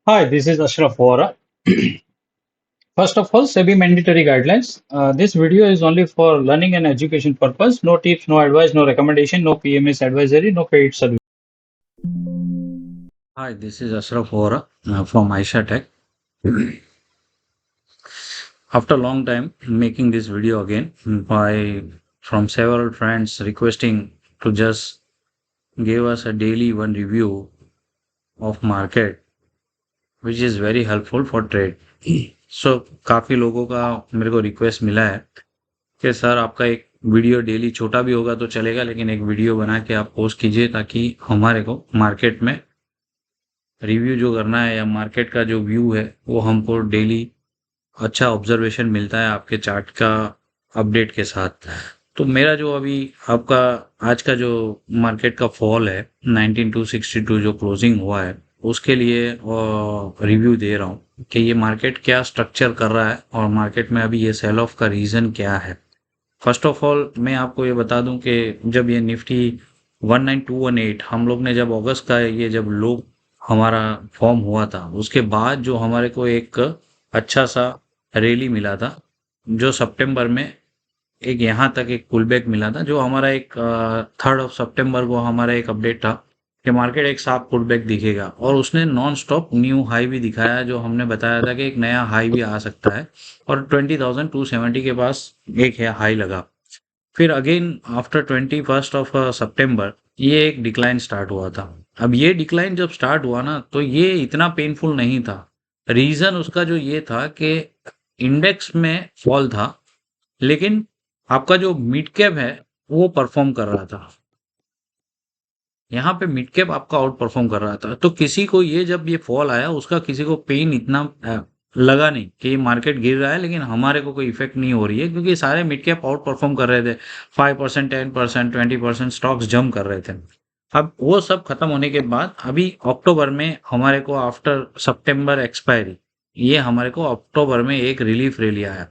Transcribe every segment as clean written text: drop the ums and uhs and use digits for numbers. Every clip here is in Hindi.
Hi, this is Ashraf Vora. First of all, SEBI mandatory guidelines. This video is only for learning and education purpose. No tips, no advice, no recommendation, no PMS advisory, no paid service. Hi, this is Ashraf Vora from Aisha Tech. After a long time making this video again by from several friends requesting to just give us a daily one review of market which is very helpful for trade. So काफी लोगों का मेरे को रिक्वेस्ट मिला है कि सर आपका एक वीडियो डेली छोटा भी होगा तो चलेगा लेकिन एक वीडियो बना के आप पोस्ट कीजिए ताकि हमारे को मार्केट में रिव्यू जो करना है या मार्केट का जो व्यू है वो हमको डेली अच्छा ऑब्जर्वेशन मिलता है आपके चार्ट का अपडेट के साथ। तो मेरा जो अभी आपका आज का जो मार्केट का फॉल है 19262 जो क्लोजिंग हुआ है उसके लिए रिव्यू दे रहा हूँ कि ये मार्केट क्या स्ट्रक्चर कर रहा है और मार्केट में अभी ये सेल ऑफ का रीजन क्या है। फर्स्ट ऑफ ऑल मैं आपको ये बता दूं कि जब ये निफ्टी 19218 हम लोग ने जब अगस्त का ये जब लो हमारा फॉर्म हुआ था उसके बाद जो हमारे को एक अच्छा सा रैली मिला था जो सितंबर में एक यहाँ तक एक पुल बैक मिला था जो हमारा एक 3rd ऑफ सितंबर को हमारा एक अपडेट था कि मार्केट एक साफ पुल बैक दिखेगा और उसने नॉन स्टॉप न्यू हाई भी दिखाया जो हमने बताया था कि एक नया हाई भी आ सकता है और 20,270 के पास एक है हाई लगा। फिर अगेन आफ्टर 21st ऑफ सितंबर ये एक डिक्लाइन स्टार्ट हुआ था। अब ये डिक्लाइन जब स्टार्ट हुआ ना तो ये इतना पेनफुल नहीं था। रीजन उसका जो ये था कि इंडेक्स में फॉल था लेकिन आपका जो मिड कैप है वो परफॉर्म कर रहा था। यहाँ पे मिड कैप आपका आउट परफॉर्म कर रहा था तो किसी को ये जब ये फॉल आया उसका किसी को पेन इतना लगा नहीं कि मार्केट गिर रहा है लेकिन हमारे को कोई इफेक्ट नहीं हो रही है क्योंकि सारे मिड कैप आउट परफॉर्म कर रहे थे 5% 10% 20% स्टॉक्स जम कर रहे थे। अब वो सब खत्म होने के बाद अभी अक्टूबर में हमारे को आफ्टर सितंबर एक्सपायरी ये हमारे को अक्टूबर में एक रिलीफ रैली आया।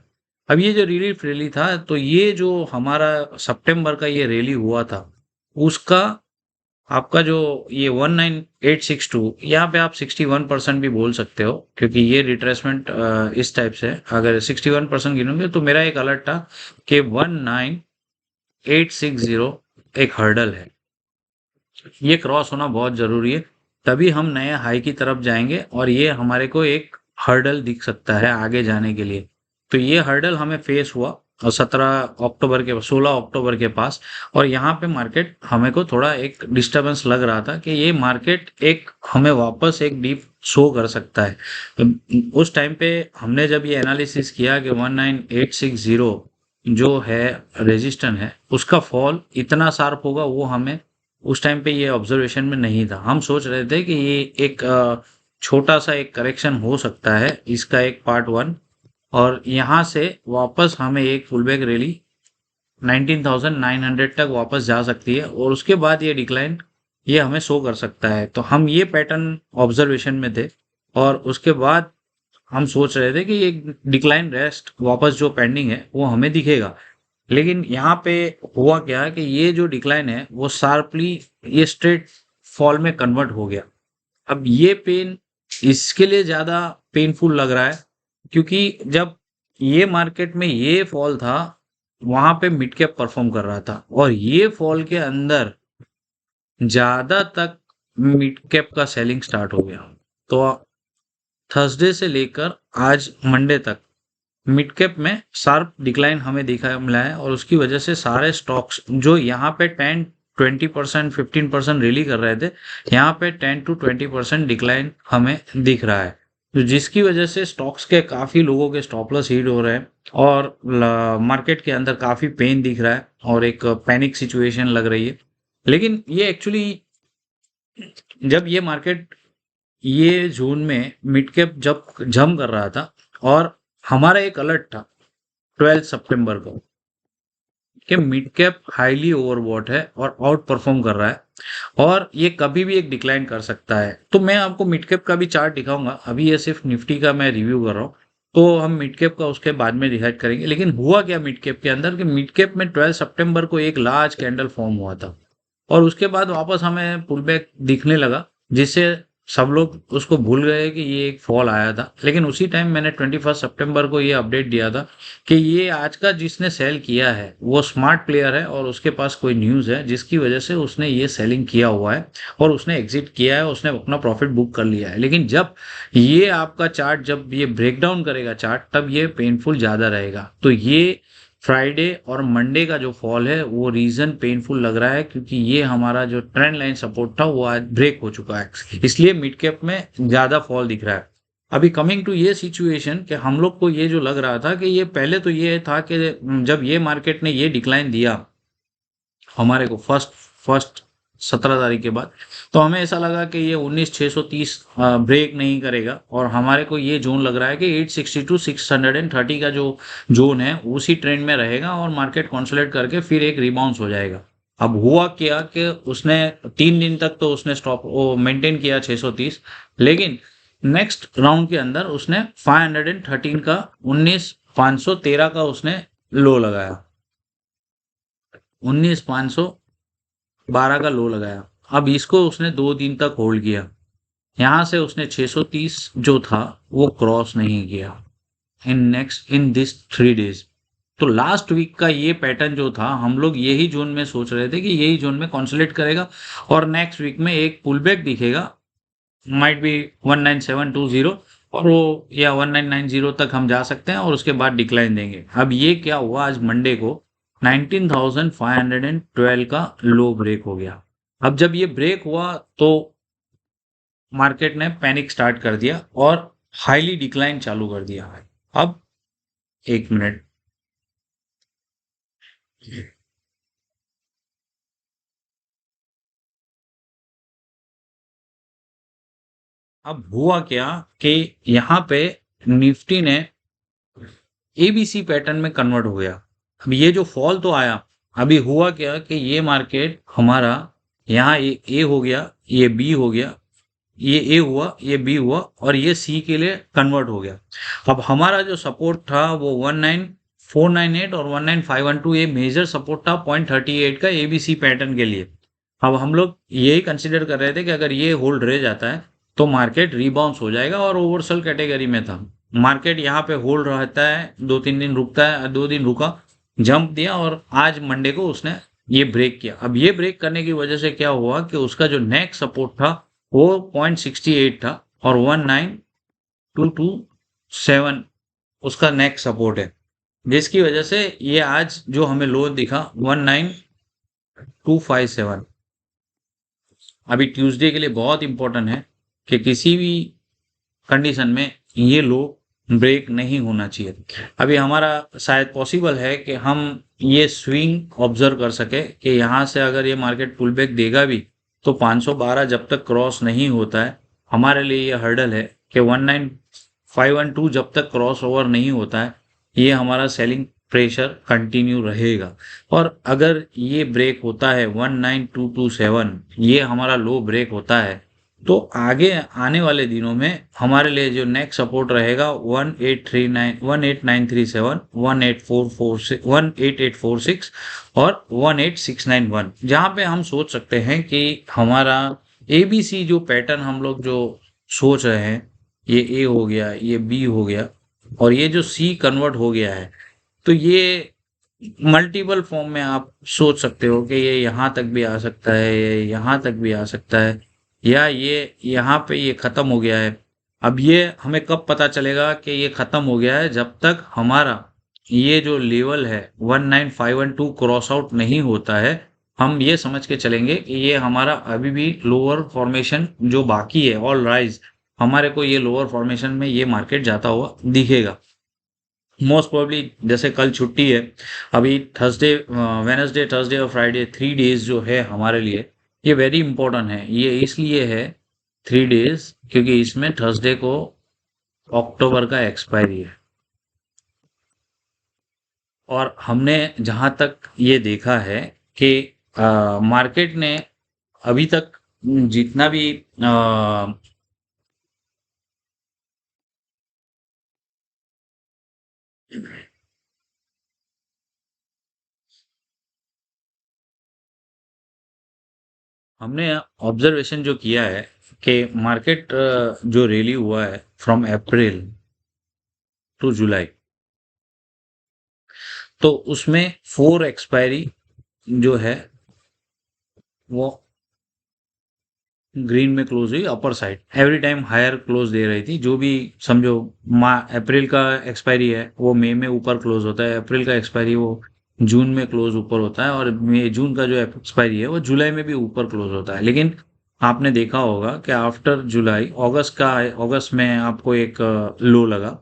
अब ये जो रिलीफ रैली था तो ये जो हमारा सितंबर का ये रैली हुआ था उसका आपका जो ये 19862 यहाँ पे आप 61% भी बोल सकते हो क्योंकि ये रिट्रेसमेंट इस टाइप से अगर 61% गिनोगे तो मेरा एक अलर्ट था कि 19860 एक हर्डल है, ये क्रॉस होना बहुत जरूरी है तभी हम नए हाई की तरफ जाएंगे और ये हमारे को एक हर्डल दिख सकता है आगे जाने के लिए। तो ये हर्डल हमें फेस हुआ और 16 अक्टूबर के पास और यहाँ पे मार्केट हमें को थोड़ा एक डिस्टरबेंस लग रहा था कि ये मार्केट एक हमें वापस एक डीप शो कर सकता है। तो उस टाइम पे हमने जब ये एनालिसिस किया कि 19860 जो है रेजिस्टेंस है उसका फॉल इतना शार्प होगा वो हमें उस टाइम पे ये ऑब्जर्वेशन में नहीं था। हम सोच रहे थे कि ये एक छोटा सा एक करेक्शन हो सकता है इसका एक पार्ट 1 और यहाँ से वापस हमें एक फुल बैक रैली 19,900 तक वापस जा सकती है और उसके बाद ये डिक्लाइन ये हमें शो कर सकता है। तो हम ये पैटर्न ऑब्जर्वेशन में थे और उसके बाद हम सोच रहे थे कि ये डिक्लाइन रेस्ट वापस जो पेंडिंग है वो हमें दिखेगा। लेकिन यहाँ पे हुआ क्या कि ये जो डिक्लाइन है वो शार्पली ये स्ट्रेट फॉल में कन्वर्ट हो गया। अब ये पेन इसके लिए ज्यादा पेनफुल लग रहा है क्योंकि जब ये मार्केट में ये फॉल था वहां पे मिड कैप परफॉर्म कर रहा था और ये फॉल के अंदर ज्यादा तक मिड कैप का सेलिंग स्टार्ट हो गया। तो थर्सडे से लेकर आज मंडे तक मिड कैप में शार्प डिक्लाइन हमें देखा मिला है और उसकी वजह से सारे स्टॉक्स जो यहाँ पे 10-20% 15% रैली कर रहे थे यहाँ पे 10-20% डिक्लाइन हमें दिख रहा है तो जिसकी वजह से स्टॉक्स के काफी लोगों के स्टॉप लॉस हिट हो रहे हैं और मार्केट के अंदर काफी पेन दिख रहा है और एक पैनिक सिचुएशन लग रही है। लेकिन ये एक्चुअली जब ये मार्केट ये जून में मिड कैप जब जम कर रहा था और हमारा एक अलर्ट था 12 सितंबर को कि मिड कैप हाईली ओवरबॉट है और आउट परफॉर्म कर रहा है और ये कभी भी एक डिक्लाइन कर सकता है। तो मैं आपको मिड कैप का भी चार्ट दिखाऊंगा, अभी ये सिर्फ निफ्टी का मैं रिव्यू कर रहा हूँ तो हम मिड कैप का उसके बाद में डिसाइड करेंगे। लेकिन हुआ क्या मिड कैप के अंदर कि मिड कैप में 12 सितंबर को एक लार्ज कैंडल फॉर्म हुआ था और उसके बाद वापस हमें पुल बैक दिखने लगा जिससे सब लोग उसको भूल गए कि ये एक फॉल आया था, लेकिन उसी टाइम मैंने 21 सितंबर को ये अपडेट दिया था कि ये आज का जिसने सेल किया है वो स्मार्ट प्लेयर है और उसके पास कोई न्यूज़ है जिसकी वजह से उसने ये सेलिंग किया हुआ है और उसने एग्जिट किया है, उसने अपना प्रॉफिट बुक कर लिया है। लेकिन जब ये आपका चार्ट, जब ये ब्रेक डाउन करेगा चार्ट, तब ये पेनफुल ज़्यादा रहेगा। तो ये फ्राइडे और मंडे का जो फॉल है वो रीजन पेनफुल लग रहा है, क्योंकि ये हमारा जो ट्रेंड लाइन सपोर्ट था वो आज ब्रेक हो चुका है, इसलिए मिड कैप में ज्यादा फॉल दिख रहा है। अभी कमिंग टू ये सिचुएशन कि हम लोग को ये जो लग रहा था कि ये पहले तो ये था कि जब ये मार्केट ने ये डिक्लाइन दिया हमारे को फर्स्ट फर्स्ट 17 तारीख के बाद, तो हमें ऐसा लगा कि ये 19,630 ब्रेक नहीं करेगा और हमारे को ये जोन लग रहा है कि 860 टू 630 का जो जोन है उसी ट्रेंड में रहेगा और मार्केट कंसोलिडेट करके फिर एक रिबाउंस हो जाएगा। अब हुआ क्या कि उसने 3 दिन तक तो उसने स्टॉप वो मेंटेन किया 630, लेकिन नेक्स्ट राउंड के अंदर उसने 513 का 19,513 का उसने लो लगाया, 19,512 का लो लगाया। अब इसको उसने 2 दिन तक होल्ड किया, यहां से उसने 630 जो था वो क्रॉस नहीं किया इन दिस 3 डेज। तो लास्ट वीक का ये पैटर्न जो था, हम लोग यही जोन में सोच रहे थे कि यही जोन में कॉन्सोलिडेट करेगा और नेक्स्ट वीक में एक पुल बैक दिखेगा, माइट बी 19720, और वो या 1990 तक हम जा सकते हैं और उसके बाद डिक्लाइन देंगे। अब ये क्या हुआ, आज मंडे को 19,512 का लो ब्रेक हो गया। अब जब ये ब्रेक हुआ तो मार्केट ने पैनिक स्टार्ट कर दिया और हाईली डिक्लाइन चालू कर दिया है। अब 1 मिनट, अब हुआ क्या कि यहाँ पे निफ्टी ने एबीसी पैटर्न में कन्वर्ट हो गया। अब ये जो फॉल तो आया, अभी हुआ क्या कि ये मार्केट हमारा यहाँ ए हो गया, ये बी हो गया, ये ए हुआ, ये बी हुआ और ये सी के लिए कन्वर्ट हो गया। अब हमारा जो सपोर्ट था वो 19498 और 19512, ये मेजर सपोर्ट था 0.38 का एबीसी पैटर्न के लिए। अब हम लोग यही कंसिडर कर रहे थे कि अगर ये होल्ड रह जाता है तो मार्केट रीबाउंस हो जाएगा और ओवरसोल्ड कैटेगरी में था। मार्केट यहाँ पे होल्ड रहता है, 2-3 दिन रुकता है, 2 दिन रुका, जंप दिया और आज मंडे को उसने ये ब्रेक किया। अब ये ब्रेक करने की वजह से क्या हुआ कि उसका जो नेक्स्ट सपोर्ट था वो 0.68 था और 19227 उसका नेक्स्ट सपोर्ट है, जिसकी वजह से ये आज जो हमें लो दिखा 19257। अभी ट्यूसडे के लिए बहुत इंपॉर्टेंट है कि किसी भी कंडीशन में ये लो ब्रेक नहीं होना चाहिए। अभी हमारा शायद पॉसिबल है कि हम ये स्विंग ऑब्जर्व कर सके कि यहाँ से अगर ये मार्केट पुल बैक देगा भी तो 512 जब तक क्रॉस नहीं होता है, हमारे लिए ये हर्डल है कि 19512 जब तक क्रॉस ओवर नहीं होता है, ये हमारा सेलिंग प्रेशर कंटिन्यू रहेगा। और अगर ये ब्रेक होता है 19227, ये हमारा लो ब्रेक होता है, तो आगे आने वाले दिनों में हमारे लिए जो नेक्स्ट सपोर्ट रहेगा 18937, 18846 और 18691, जहां पे हम सोच सकते हैं कि हमारा एबीसी जो पैटर्न हम लोग जो सोच रहे हैं, ये ए हो गया, ये बी हो गया और ये जो सी कन्वर्ट हो गया है, तो ये मल्टीपल फॉर्म में आप सोच सकते हो कि ये यहाँ तक भी आ सकता है, ये यहाँ तक भी आ सकता है, या ये यहाँ पे ये खत्म हो गया है। अब ये हमें कब पता चलेगा कि ये खत्म हो गया है, जब तक हमारा ये जो लेवल है 19512 क्रॉस आउट नहीं होता है। हम ये समझ के चलेंगे कि ये हमारा अभी भी लोअर फॉर्मेशन जो बाकी है, ऑल राइज, हमारे को ये लोअर फॉर्मेशन में ये मार्केट जाता हुआ दिखेगा। मोस्ट प्रोबेबली जैसे कल छुट्टी है, अभी थर्सडे, वेनसडे, थर्सडे और फ्राइडे 3 डेज जो है हमारे लिए, ये वेरी इंपॉर्टेंट है। ये इसलिए है 3 डेज क्योंकि इसमें थर्सडे को अक्टूबर का एक्सपायरी है और हमने जहां तक ये देखा है कि मार्केट ने अभी तक जितना भी हमने ऑब्जर्वेशन जो किया है कि मार्केट जो रैली हुआ है फ्रॉम अप्रैल टू जुलाई, तो उसमें 4 एक्सपायरी जो है वो ग्रीन में क्लोज हुई upper side, every time higher close दे रही थी। जो भी समझो अप्रैल का एक्सपायरी है वो मई में ऊपर क्लोज होता है, अप्रैल का एक्सपायरी वो जून में क्लोज ऊपर होता है, और मई जून का जो एक्सपायरी है वो जुलाई में भी ऊपर क्लोज होता है। लेकिन आपने देखा होगा कि आफ्टर जुलाई अगस्त में आपको एक लो लगा,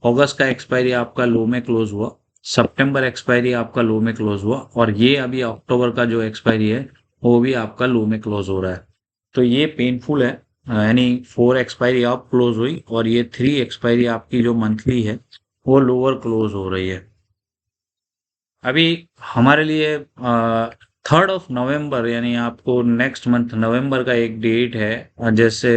अगस्त का एक्सपायरी आपका लो में क्लोज हुआ, सितंबर एक्सपायरी आपका लो में क्लोज हुआ, और ये अभी अक्टूबर का जो एक्सपायरी है वो भी आपका लो में क्लोज हो रहा है। तो ये पेनफुल है। यानी 4 एक्सपायरी आप क्लोज हुई और ये 3 एक्सपायरी आपकी जो मंथली है वो लोअर क्लोज हो रही है। अभी हमारे लिए 3 यानी आपको नेक्स्ट मंथ नवंबर का एक डेट है। जैसे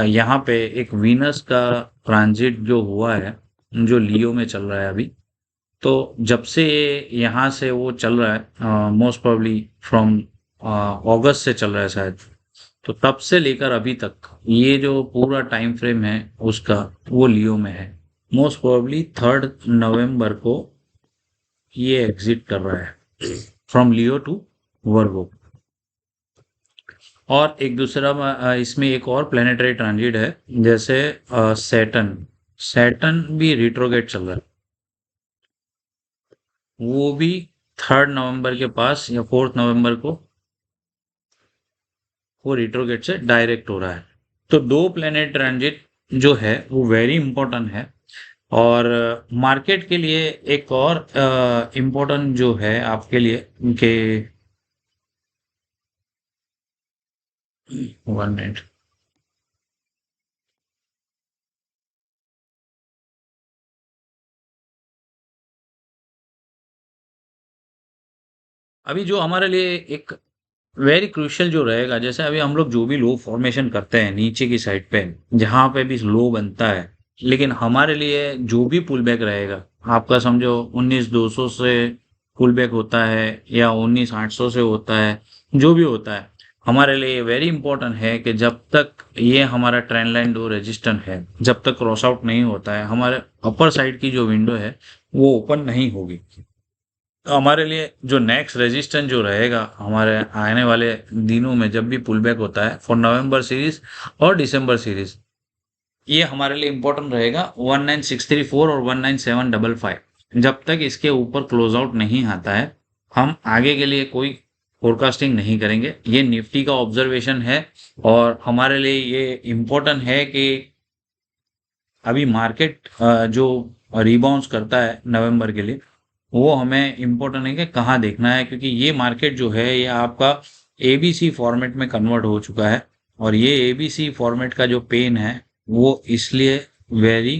यहाँ पे एक वीनस का ट्रांजिट जो हुआ है, जो लियो में चल रहा है अभी, तो जब से ये यहाँ से वो चल रहा है, मोस्ट प्रोबेबली फ्रॉम अगस्त से चल रहा है शायद, तो तब से लेकर अभी तक ये जो पूरा टाइम फ्रेम है उसका, वो लियो में है। मोस्ट प्रोबेबली 3 नवंबर को ये एग्जिट कर रहा है फ्रॉम लियो टू वर्गो। और एक दूसरा इसमें एक और प्लेनेटरी ट्रांजिट है, जैसे सैटर्न सैटर्न भी रिट्रोगेट चल रहा है, वो भी 3 नवंबर के पास या 4 नवंबर को वो रिट्रोगेट से डायरेक्ट हो रहा है। तो 2 प्लेनेट ट्रांजिट जो है वो वेरी इंपॉर्टेंट है। और मार्केट के लिए एक और इम्पोर्टेंट जो है आपके लिए कि 1 मिनट, अभी जो हमारे लिए एक वेरी क्रूशियल जो रहेगा, जैसे अभी हम लोग जो भी लो फॉर्मेशन करते हैं नीचे की साइड पे, जहां पे भी लो बनता है, लेकिन हमारे लिए जो भी पुल बैक रहेगा, आपका समझो 19,200 से पुल बैक होता है या 19,800 से होता है, जो भी होता है, हमारे लिए वेरी इंपॉर्टेंट है कि जब तक ये हमारा ट्रेंड लाइन डो रेजिस्टेंट है, जब तक क्रॉस आउट नहीं होता है, हमारे अपर साइड की जो विंडो है वो ओपन नहीं होगी। तो हमारे लिए जो नेक्स्ट रेजिस्टेंस जो रहेगा हमारे आने वाले दिनों में, जब भी पुल बैक होता है फॉर नवंबर सीरीज और दिसंबर सीरीज, ये हमारे लिए इंपॉर्टेंट रहेगा 19634 और 19755। जब तक इसके ऊपर क्लोज आउट नहीं आता है, हम आगे के लिए कोई फोरकास्टिंग नहीं करेंगे। ये निफ्टी का ऑब्जर्वेशन है, और हमारे लिए ये इम्पोर्टेंट है कि अभी मार्केट जो रिबाउंस करता है नवंबर के लिए, वो हमें इम्पोर्टेंट है कि कहाँ देखना है, क्योंकि ये मार्केट जो है ये आपका एबीसी फॉर्मेट में कन्वर्ट हो चुका है। और ये एबीसी फॉर्मेट का जो पेन है वो इसलिए वेरी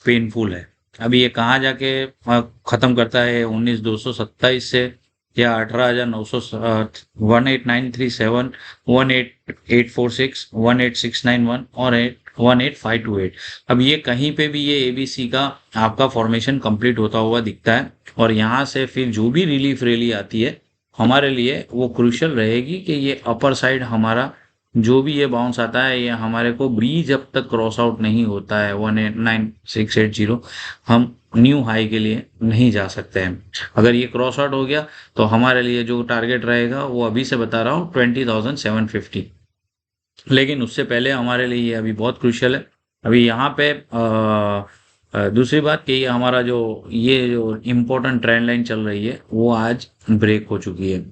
पेनफुल है। अभी ये कहाँ जाके खत्म करता है, 19,227 से, या 18,900, 18937, 18846, 18691 और 18528। अब ये कहीं पे भी ये एबीसी का आपका फॉर्मेशन कंप्लीट होता हुआ दिखता है, और यहाँ से फिर जो भी रिलीफ रैली आती है हमारे लिए वो क्रूशियल रहेगी कि ये अपर साइड हमारा जो भी ये बाउंस आता है, ये हमारे को बी जब तक क्रॉस आउट नहीं होता है 189,680, हम न्यू हाई के लिए नहीं जा सकते हैं। अगर ये क्रॉस आउट हो गया तो हमारे लिए जो टारगेट रहेगा वो अभी से बता रहा हूँ 20,750। लेकिन उससे पहले हमारे लिए ये अभी बहुत क्रूशियल है। अभी यहाँ पे दूसरी बात कि ये हमारा जो ये जो इम्पोर्टेंट ट्रेंड लाइन चल रही है वो आज ब्रेक हो चुकी है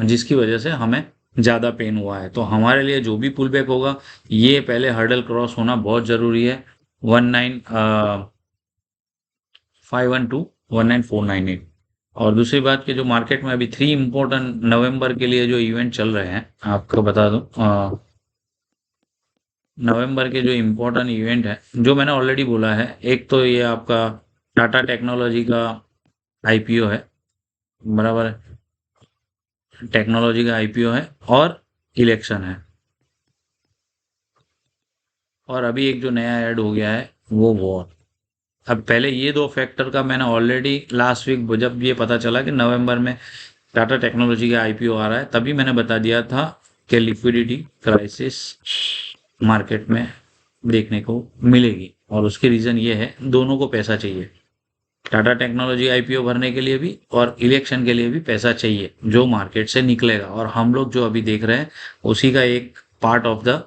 जिसकी वजह से हमें ज़्यादा पेन हुआ है। तो हमारे लिए जो भी पुल बैक होगा, ये पहले हर्डल क्रॉस होना बहुत ज़रूरी है, 19,512, 19,498। और दूसरी बात कि जो मार्केट में अभी 3 इम्पोर्टेंट नवंबर के लिए जो इवेंट चल रहे हैं, आपको बता दूं, नवंबर के जो इम्पोर्टेंट इवेंट है जो मैंने ऑलरेडी बोला है, एक तो ये आपका टाटा टेक्नोलॉजी का आईपीओ है, बराबर है, टेक्नोलॉजी का आईपीओ है, और इलेक्शन है। और अभी एक जो नया ऐड हो गया है वो वॉर। अब पहले ये 2 फैक्टर का मैंने ऑलरेडी लास्ट वीक जब ये पता चला कि नवंबर में टाटा टेक्नोलॉजी का आईपीओ आ रहा है, तभी मैंने बता दिया था कि लिक्विडिटी क्राइसिस मार्केट में देखने को मिलेगी, और उसकी रीज़न ये है, दोनों को पैसा चाहिए। टाटा टेक्नोलॉजी आईपीओ भरने के लिए भी और इलेक्शन के लिए भी पैसा चाहिए, जो मार्केट से निकलेगा, और हम लोग जो अभी देख रहे हैं उसी का एक part of the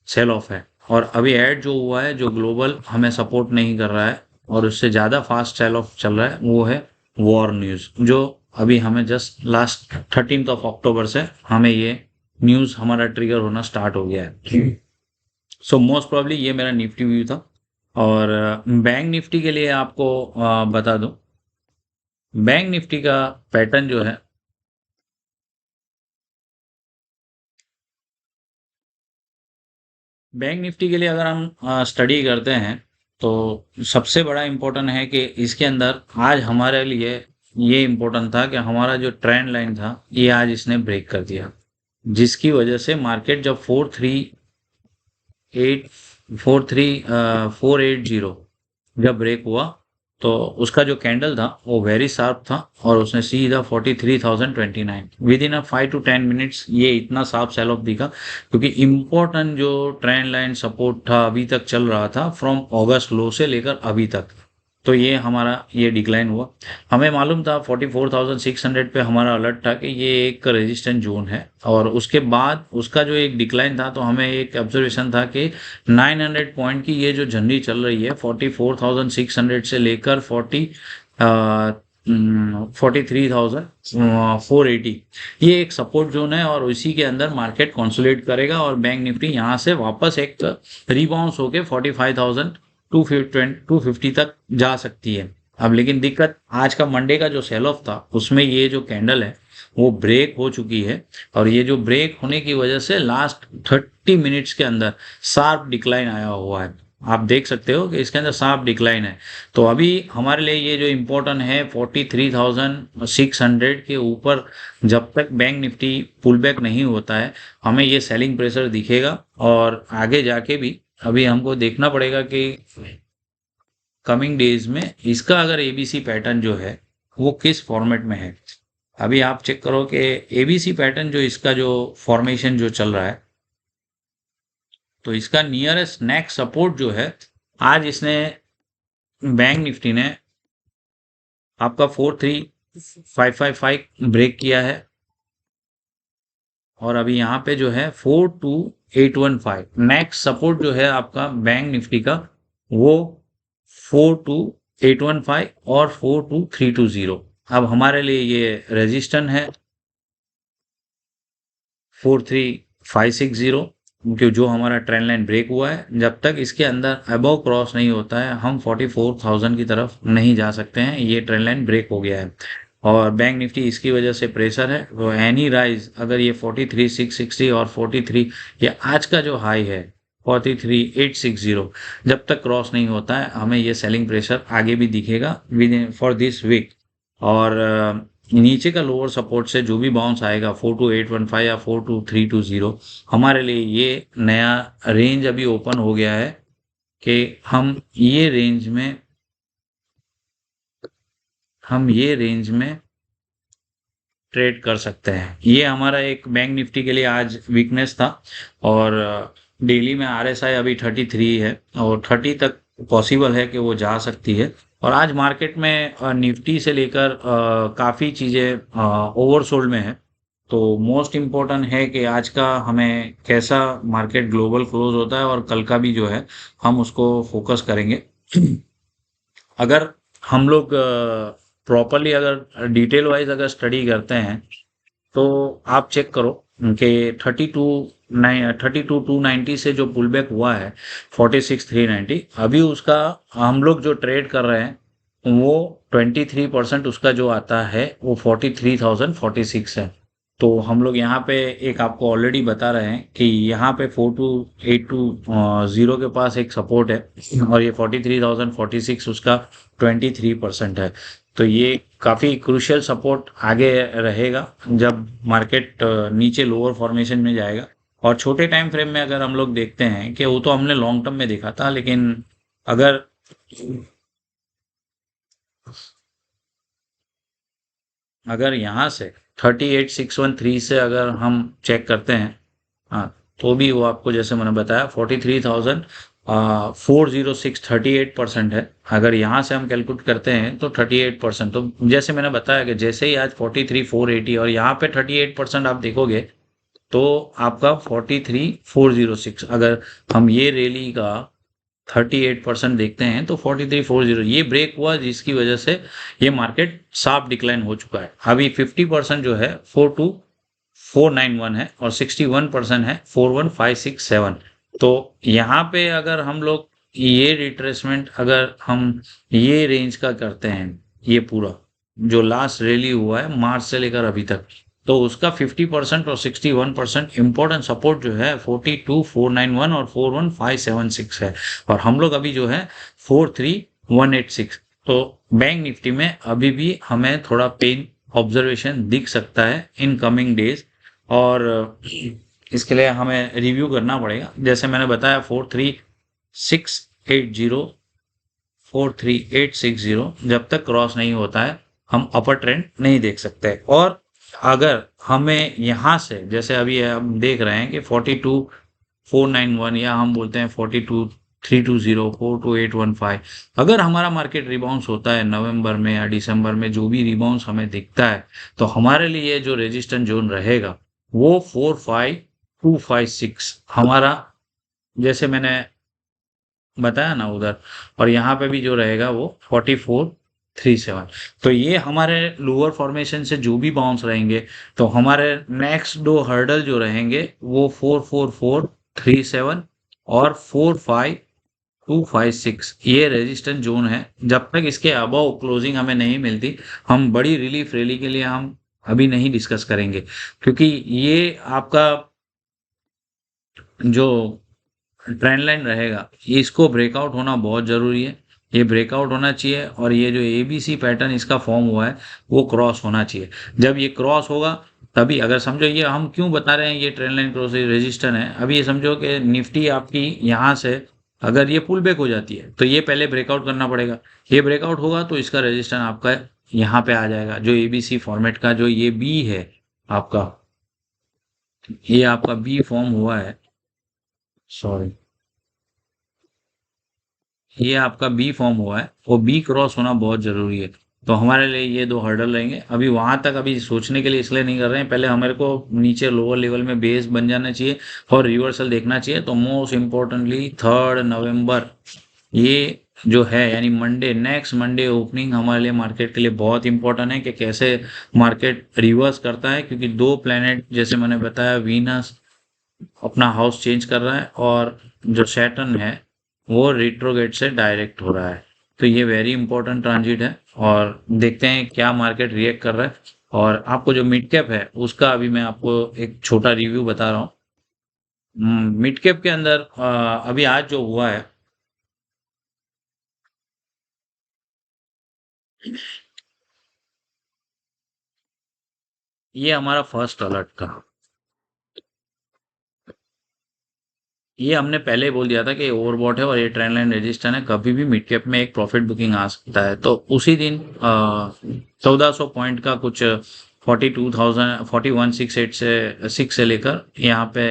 sell off है। और अभी ऐड जो हुआ है, जो ग्लोबल हमें सपोर्ट नहीं कर रहा है और उससे ज़्यादा फास्ट सेल ऑफ चल रहा है, वो है वॉर न्यूज़, जो अभी हमें जस्ट लास्ट 13 अक्टूबर से हमें ये न्यूज़ हमारा ट्रिगर होना स्टार्ट हो गया है। सो मोस्ट प्रॉब्ली ये मेरा निफ्टी व्यू था। और बैंक निफ्टी के लिए आपको बता दूं, बैंक निफ्टी का पैटर्न जो है, बैंक निफ्टी के लिए अगर हम स्टडी करते हैं तो सबसे बड़ा इम्पोर्टेंट है कि इसके अंदर आज हमारे लिए ये इम्पोर्टेंट था कि हमारा जो ट्रेंड लाइन था ये आज इसने ब्रेक कर दिया, जिसकी वजह से मार्केट जब 480 जब ब्रेक हुआ तो उसका जो कैंडल था वो वेरी शार्प था, और उसने सीधा 43,029 with in a 5 to 10 minutes ये इतना साफ सेल ऑफ दिखा, क्योंकि इम्पोर्टेंट जो ट्रेंड लाइन सपोर्ट था अभी तक चल रहा था फ्रॉम अगस्त लो से लेकर अभी तक, तो ये हमारा ये डिक्लाइन हुआ। हमें मालूम था 44,600 पे हमारा अलर्ट था कि ये एक रेजिस्टेंस जोन है, और उसके बाद उसका जो एक डिक्लाइन था तो हमें एक ऑब्जर्वेशन था कि 900 पॉइंट की ये जो झंडी चल रही है 44,600 से लेकर 43,480, ये एक सपोर्ट जोन है, और उसी के अंदर मार्केट कंसोलिडेट करेगा और बैंक निफ्टी यहाँ से वापस एक रिबाउंस होके 45,250 तक जा सकती है। अब लेकिन दिक्कत आज का मंडे का जो सेल ऑफ था उसमें ये जो कैंडल है वो ब्रेक हो चुकी है, और ये जो ब्रेक होने की वजह से लास्ट 30 मिनट्स के अंदर शार्प डिक्लाइन आया हुआ है। आप देख सकते हो कि इसके अंदर शार्प डिक्लाइन है। तो अभी हमारे लिए ये जो इम्पोर्टेंट है 43,600 के ऊपर जब तक बैंक निफ्टी पुल बैक नहीं होता है हमें ये सेलिंग प्रेशर दिखेगा, और आगे जाके भी अभी हमको देखना पड़ेगा कि कमिंग डेज में इसका अगर एबीसी पैटर्न जो है वो किस फॉर्मेट में है। अभी आप चेक करो कि एबीसी पैटर्न जो इसका जो फॉर्मेशन जो चल रहा है, तो इसका नियरेस्ट नेक्स्ट सपोर्ट जो है आज इसने बैंक निफ्टी ने आपका 43,555 ब्रेक किया है, और अभी यहाँ पे जो है 42,815 नेक्स्ट सपोर्ट जो है आपका बैंक निफ्टी का वो 42,815 और 42,320। अब हमारे लिए ये रेजिस्टेंस है 43,560, क्योंकि जो हमारा ट्रेंड लाइन ब्रेक हुआ है जब तक इसके अंदर अबव क्रॉस नहीं होता है हम 44,000 की तरफ नहीं जा सकते हैं, ये ट्रेंड लाइन ब्रेक हो गया है। और बैंक निफ्टी इसकी वजह से प्रेशर है, तो एनी राइज अगर ये 43,660 और 43, ये आज का जो हाई है 43,860 जब तक क्रॉस नहीं होता है हमें ये सेलिंग प्रेशर आगे भी दिखेगा within for this week. और नीचे का लोअर सपोर्ट से जो भी बाउंस आएगा 42,815 या 42,320, हमारे लिए ये नया रेंज अभी ओपन हो गया है कि हम ये रेंज में ट्रेड कर सकते हैं। ये हमारा एक बैंक निफ्टी के लिए आज वीकनेस था, और डेली में आरएसआई अभी 33 है और 30 तक पॉसिबल है कि वो जा सकती है। और आज मार्केट में निफ्टी से लेकर काफ़ी चीज़ें ओवरसोल्ड में है, तो मोस्ट इम्पोर्टेंट है कि आज का हमें कैसा मार्केट ग्लोबल क्लोज होता है और कल का भी जो है हम उसको फोकस करेंगे। अगर हम लोग प्रॉपरली अगर डिटेल वाइज अगर स्टडी करते हैं तो आप चेक करो कि 32,290 से जो पुल बैक हुआ है 46,390, अभी उसका हम लोग जो ट्रेड कर रहे हैं वो 23% उसका जो आता है वो 43,046 है। तो हम लोग यहाँ पे एक आपको ऑलरेडी बता रहे हैं कि यहाँ पे 42,820 के पास एक सपोर्ट है, और ये 43,046 उसका 23% है। तो ये काफ़ी क्रूशियल सपोर्ट आगे रहेगा जब मार्केट नीचे लोअर फॉर्मेशन में जाएगा। और छोटे टाइम फ्रेम में अगर हम लोग देखते हैं कि वो तो हमने लॉन्ग टर्म में देखा था, लेकिन अगर अगर यहाँ से 38,613 से अगर हम चेक करते हैं हाँ, तो भी वो आपको जैसे मैंने बताया 43,406 38% है। अगर यहाँ से हम कैलकुलेट करते हैं तो 38%, तो जैसे मैंने बताया कि जैसे ही आज 43,480 और यहाँ पे 38% आप देखोगे तो आपका 43,406, अगर हम ये रैली का 38% देखते हैं तो 43,400 ये ब्रेक हुआ, जिसकी वजह से ये मार्केट साफ डिक्लाइन हो चुका है। अभी 50% जो है 42,491 है और 61% है 41,567। तो यहाँ पे अगर हम लोग ये रिट्रेसमेंट, अगर हम ये रेंज का करते हैं, ये पूरा जो लास्ट रैली हुआ है मार्च से लेकर अभी तक, तो उसका 50% और 61% इंपॉर्टेंट सपोर्ट जो है 42,491 और 41,576 है। और हम लोग अभी जो है 43,186। तो बैंक निफ्टी में अभी भी हमें थोड़ा पेन ऑब्जर्वेशन दिख सकता है इन कमिंग डेज। और इसके लिए हमें रिव्यू करना पड़ेगा, जैसे मैंने बताया 43,680 43,860 जब तक क्रॉस नहीं होता है हम अपर ट्रेंड नहीं देख सकते। और अगर हमें यहाँ से, जैसे अभी हम देख रहे हैं कि 42,491 या हम बोलते हैं 42,320 42,815, अगर हमारा मार्केट रिबाउंस होता है नवंबर में या दिसंबर में, जो भी रिबाउंस हमें दिखता है, तो हमारे लिए जो रेजिस्टेंस जोन रहेगा वो 45,256 हमारा, जैसे मैंने बताया ना उधर, और यहाँ पे भी जो रहेगा वो 44,37। तो ये हमारे लोअर फॉर्मेशन से जो भी बाउंस रहेंगे, तो हमारे नेक्स्ट दो हर्डल जो रहेंगे वो 44,437 और 45,256, ये रेजिस्टेंस जोन है। जब तक इसके अबव क्लोजिंग हमें नहीं मिलती, हम बड़ी रिलीफ रैली के लिए हम अभी नहीं डिस्कस करेंगे, क्योंकि ये आपका जो ट्रेंड लाइन रहेगा, इसको ब्रेकआउट होना बहुत ज़रूरी है। ये ब्रेकआउट होना चाहिए और ये जो एबीसी पैटर्न इसका फॉर्म हुआ है वो क्रॉस होना चाहिए। जब ये क्रॉस होगा तभी, अगर समझो ये हम क्यों बता रहे हैं ये ट्रेंड लाइन क्रॉस रेजिस्टेंस है, अभी ये समझो कि निफ्टी आपकी यहाँ से अगर ये पुल बैक हो जाती है तो ये पहले ब्रेकआउट करना पड़ेगा। ये ब्रेकआउट होगा तो इसका रेजिस्टेंस आपका यहाँ पे आ जाएगा, जो एबीसी फॉर्मेट का जो ये बी है आपका, ये आपका बी फॉर्म हुआ है, सॉरी, ये आपका बी फॉर्म हुआ है, वो बी क्रॉस होना बहुत जरूरी है। तो हमारे लिए ये दो हर्डल रहेंगे। अभी वहां तक अभी सोचने के लिए इसलिए नहीं कर रहे हैं, पहले हमारे को नीचे लोअर लेवल में बेस बन जाना चाहिए और रिवर्सल देखना चाहिए। तो मोस्ट इम्पोर्टेंटली 3 नवंबर ये जो है, यानी मंडे, नेक्स्ट मंडे ओपनिंग हमारे लिए मार्केट के लिए बहुत इंपॉर्टेंट है कि कैसे मार्केट रिवर्स करता है, क्योंकि दो प्लेनेट जैसे मैंने बताया, वीनस अपना हाउस चेंज कर रहा है और जो सैटर्न है वो रिट्रोगेट से डायरेक्ट हो रहा है। तो ये वेरी इंपॉर्टेंट ट्रांजिट है और देखते हैं क्या मार्केट रिएक्ट कर रहा है। और आपको जो मिड कैप है उसका अभी मैं आपको एक छोटा रिव्यू बता रहा हूँ। मिड कैप के अंदर अभी आज जो हुआ है, ये हमारा फर्स्ट अलर्ट था। ये हमने पहले ही बोल दिया था कि ओवरबॉट है और ये ट्रेंड लाइन रेजिस्टेंस है, कभी भी मिड कैप में एक प्रॉफिट बुकिंग आ सकता है। तो उसी दिन 1400 पॉइंट का कुछ 41,608 से 6 से लेकर यहाँ पे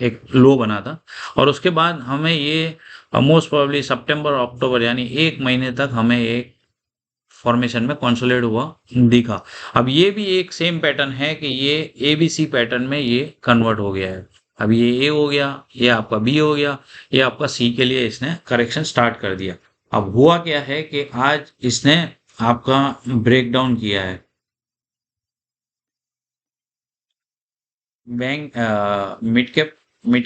एक लो बना था। और उसके बाद हमें ये मोस्ट प्रोबेबली सितंबर अक्टूबर यानी एक महीने तक हमें एक फॉर्मेशन में कंसोलिडेट हुआ दिखा। अब ये भी एक सेम पैटर्न है कि ये एबीसी पैटर्न में ये कन्वर्ट हो गया है। अब ये ए हो गया, ये आपका बी हो गया, ये आपका सी के लिए इसने करेक्शन स्टार्ट कर दिया। अब हुआ क्या है कि आज इसने आपका ब्रेकडाउन किया है, बैंक मिड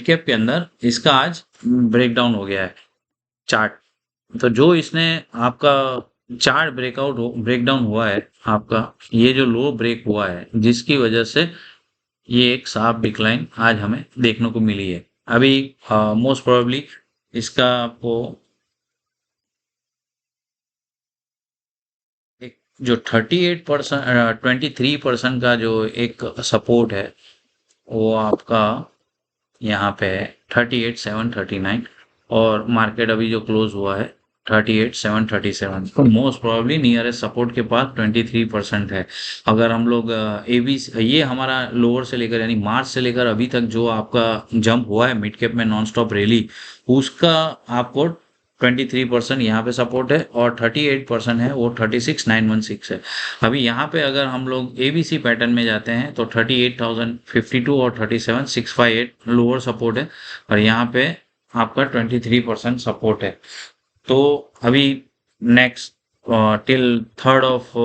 कैप के अंदर इसका आज ब्रेकडाउन हो गया है चार्ट। तो जो इसने आपका चार्ट ब्रेकडाउन हुआ है आपका, ये जो लो ब्रेक हुआ है जिसकी वजह से ये एक साफ डिक्लाइन आज हमें देखने को मिली है। अभी मोस्ट प्रोबेबली इसका आपको एक जो 38%, 23% का जो एक सपोर्ट है वो आपका यहाँ पे है 38,739। और मार्केट अभी जो क्लोज हुआ है 38,737, तो मोस्ट प्रोबेबली नियरेस्ट सपोर्ट के पास 23% है। अगर हम लोग ये हमारा लोअर से लेकर यानी मार्च से लेकर अभी तक जो आपका जंप हुआ है मिड कैप में नॉन स्टॉप रैली, उसका आपको 23% यहाँ पे सपोर्ट है और 38% है वो 36,916 है। अभी यहाँ पे अगर हम लोग एबीसी पैटर्न में जाते हैं तो 38,052 और 37,658 लोअर सपोर्ट है और यहाँ पे आपका 23% सपोर्ट है। तो अभी next till 3rd of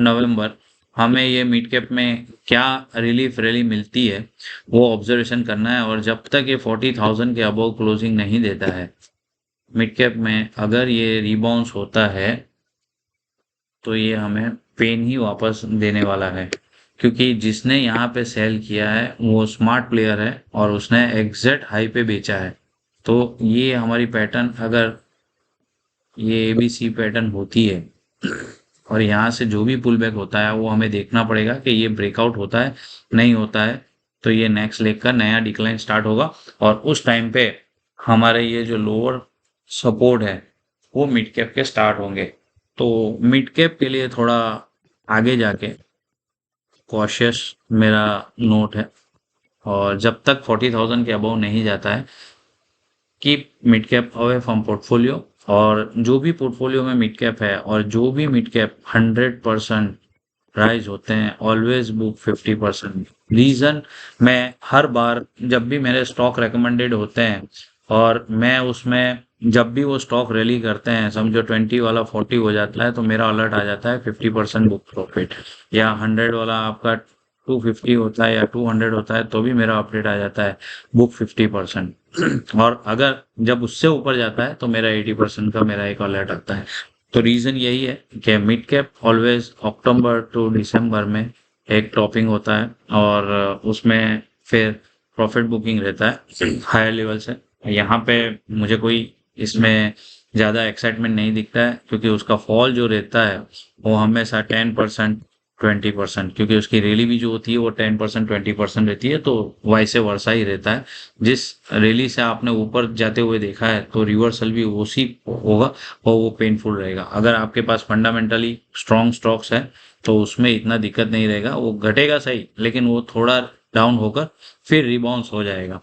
November हमें ये मिड कैप में क्या रिलीफ रैली मिलती है वो ऑब्जर्वेशन करना है, और जब तक ये 40,000 के अबव क्लोजिंग नहीं देता है मिड कैप में, अगर ये रिबाउंस होता है तो ये हमें पेन ही वापस देने वाला है, क्योंकि जिसने यहाँ पे सेल किया है वो स्मार्ट प्लेयर है और उसने एग्जैक्ट हाई पे बेचा है। तो ये हमारी पैटर्न, अगर ये एबीसी पैटर्न होती है और यहाँ से जो भी पुल बैक होता है वो हमें देखना पड़ेगा कि ये ब्रेकआउट होता है, नहीं होता है तो ये नेक्स्ट लेग का नया डिक्लाइन स्टार्ट होगा और उस टाइम पे हमारे ये जो लोअर सपोर्ट है वो मिड कैप के स्टार्ट होंगे। तो मिड कैप के लिए थोड़ा आगे जाके कॉशियस मेरा नोट है, और जब तक 40,000 के अबव नहीं जाता है keep mid cap away from portfolio. और जो भी पोर्टफोलियो में मिड कैप है और जो भी मिड कैप 100% राइज होते हैं ऑलवेज बुक 50%। रीजन, मैं हर बार जब भी मेरे स्टॉक रिकमेंडेड होते हैं और मैं उसमें जब भी वो स्टॉक रैली करते हैं, समझो 20 वाला 40 हो जाता है तो मेरा अलर्ट आ जाता है 50% बुक प्रॉफिट, या 100 वाला आपका 250 होता है या 200 होता है तो भी मेरा अपडेट आ जाता है बुक 50%। और अगर जब उससे ऊपर जाता है तो मेरा 80% का मेरा एक अलर्ट आता है। तो रीजन यही है कि mid cap always October to December में एक टॉपिंग होता है और उसमें फिर प्रॉफिट बुकिंग रहता है हायर लेवल से। यहाँ पे मुझे कोई इसमें ज़्यादा एक्साइटमेंट नहीं दिखता है, क्योंकि उसका फॉल जो रहता है वो हमेशा 10% 20%, क्योंकि उसकी रैली भी जो होती है वो 10% 20% रहती है, तो वैसे वर्षा ही रहता है। जिस रैली से आपने ऊपर जाते हुए देखा है तो रिवर्सल भी उसी होगा और वो पेनफुल रहेगा। अगर आपके पास फंडामेंटली स्ट्रॉन्ग स्टॉक्स है तो उसमें इतना दिक्कत नहीं रहेगा, वो घटेगा सही लेकिन वो थोड़ा डाउन होकर फिर रिबाउंस हो जाएगा।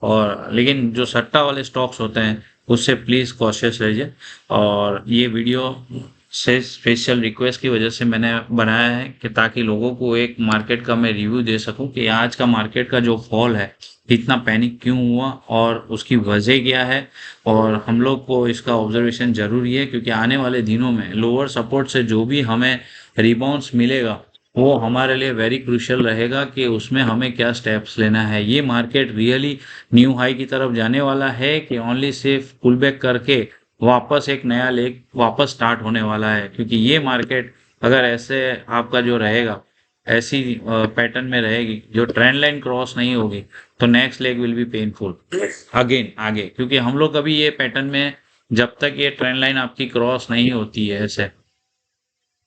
और लेकिन जो सट्टा वाले स्टॉक्स होते हैं उससे प्लीज़ कॉशियस रहिए। और ये वीडियो से स्पेशल रिक्वेस्ट की वजह से मैंने बनाया है कि ताकि लोगों को एक मार्केट का मैं रिव्यू दे सकूं कि आज का मार्केट का जो फॉल है इतना पैनिक क्यों हुआ और उसकी वजह क्या है। और हम लोग को इसका ऑब्जर्वेशन जरूरी है, क्योंकि आने वाले दिनों में लोअर सपोर्ट से जो भी हमें रिबाउंस मिलेगा वो हमारे लिए वेरी क्रूशियल रहेगा कि उसमें हमें क्या स्टेप्स लेना है। ये मार्केट रियली न्यू हाई की तरफ जाने वाला है कि ओनली सिर्फ पुल बैक करके वापस एक नया लेग वापस स्टार्ट होने वाला है। क्योंकि ये मार्केट अगर ऐसे आपका जो रहेगा ऐसी पैटर्न में रहेगी जो ट्रेंड लाइन क्रॉस नहीं होगी तो next leg will be painful again आगे, क्योंकि हम लोग अभी ये पैटर्न में जब तक ये ट्रेंड लाइन आपकी क्रॉस नहीं होती है ऐसे,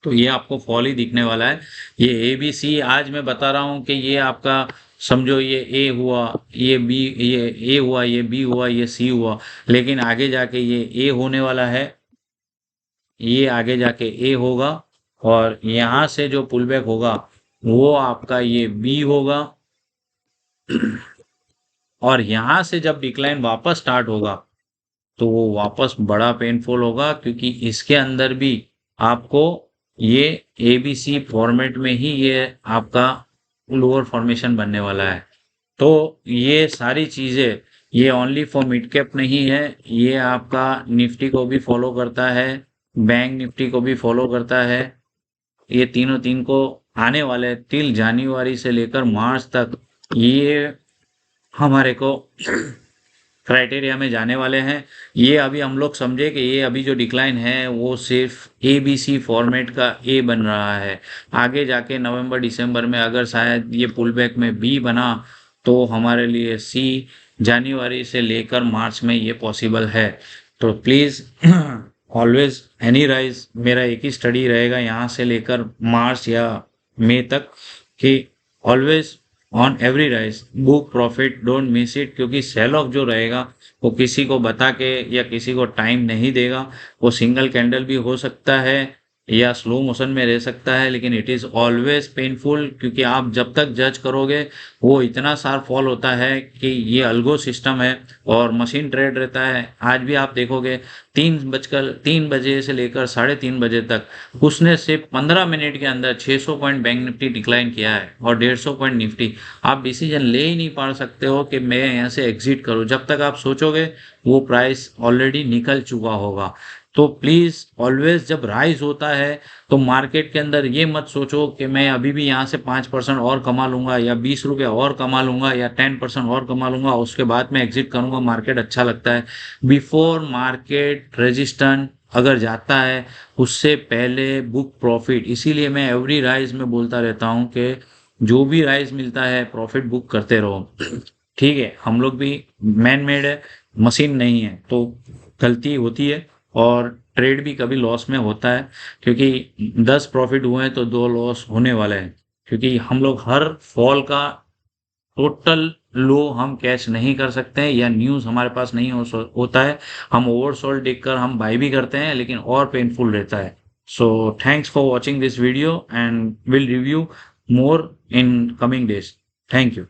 तो ये आपको फॉल ही दिखने वाला है। ये ए बी सी आज मैं बता रहा हूँ कि ये आपका समझो ये ए हुआ, ये बी, ये ए हुआ, ये बी हुआ, ये सी हुआ, लेकिन आगे जाके ये ए होने वाला है, ये आगे जाके ए होगा और यहाँ से जो पुल बैक होगा वो आपका ये बी होगा और यहाँ से जब डिक्लाइन वापस स्टार्ट होगा तो वो वापस बड़ा पेनफुल होगा, क्योंकि इसके अंदर भी आपको ये एबीसी फॉर्मेट में ही ये आपका लोअर फॉर्मेशन बनने वाला है। तो ये सारी चीजें ये ओनली फॉर मिड कैप नहीं है, ये आपका निफ्टी को भी फॉलो करता है, बैंक निफ्टी को भी फॉलो करता है। ये तीनों तीन को आने वाले टिल जनवरी से लेकर मार्च तक ये हमारे को क्राइटेरिया में जाने वाले हैं। ये अभी हम लोग समझे कि ये अभी जो डिक्लाइन है वो सिर्फ ए बी सी फॉर्मेट का ए बन रहा है। आगे जाके नवंबर दिसंबर में अगर शायद ये पुल बैक में बी बना तो हमारे लिए सी जनवरी से लेकर मार्च में ये पॉसिबल है। तो प्लीज़ ऑलवेज एनी राइज मेरा एक ही स्टडी रहेगा यहाँ से लेकर मार्च या मई तक कि always on every rise book profit, don't miss it, क्योंकि सेल ऑफ जो रहेगा वो किसी को बता के या किसी को टाइम नहीं देगा। वो सिंगल कैंडल भी हो सकता है या स्लो मोशन में रह सकता है, लेकिन इट इज ऑलवेज पेनफुल, क्योंकि आप जब तक जज करोगे वो इतना सार फॉल होता है कि ये अल्गो सिस्टम है और मशीन ट्रेड रहता है। आज भी आप देखोगे 3 बजे से लेकर 3:30 बजे तक उसने सिर्फ 15 मिनट के अंदर 600 पॉइंट बैंक निफ्टी डिक्लाइन किया है और 150 पॉइंट निफ्टी। आप डिसीजन ले ही नहीं पा सकते हो कि मैं यहाँ से एग्जिट करूं, जब तक आप सोचोगे वो प्राइस ऑलरेडी निकल चुका होगा। तो प्लीज ऑलवेज जब राइज होता है तो मार्केट के अंदर ये मत सोचो कि मैं अभी भी यहाँ से 5% और कमा लूंगा या 20 रुपये और कमा लूंगा या 10% और कमा लूंगा, उसके बाद मैं एग्जिट करूंगा, मार्केट अच्छा लगता है। बिफोर मार्केट रेजिस्टेंस अगर जाता है उससे पहले बुक प्रॉफिट। इसीलिए मैं एवरी राइज में बोलता रहता हूँ कि जो भी राइज मिलता है प्रॉफिट बुक करते रहो। ठीक है, हम लोग भी मैन मेड है, मशीन नहीं है, तो गलती होती है और ट्रेड भी कभी लॉस में होता है, क्योंकि 10 प्रॉफिट हुए हैं तो 2 लॉस होने वाले हैं, क्योंकि हम लोग हर फॉल का टोटल लो हम कैच नहीं कर सकते हैं या न्यूज़ हमारे पास नहीं होता है। हम ओवरसोल्ड देखकर हम बाय भी करते हैं, लेकिन और पेनफुल रहता है। So thanks for watching this video and will review more in coming days. Thank you.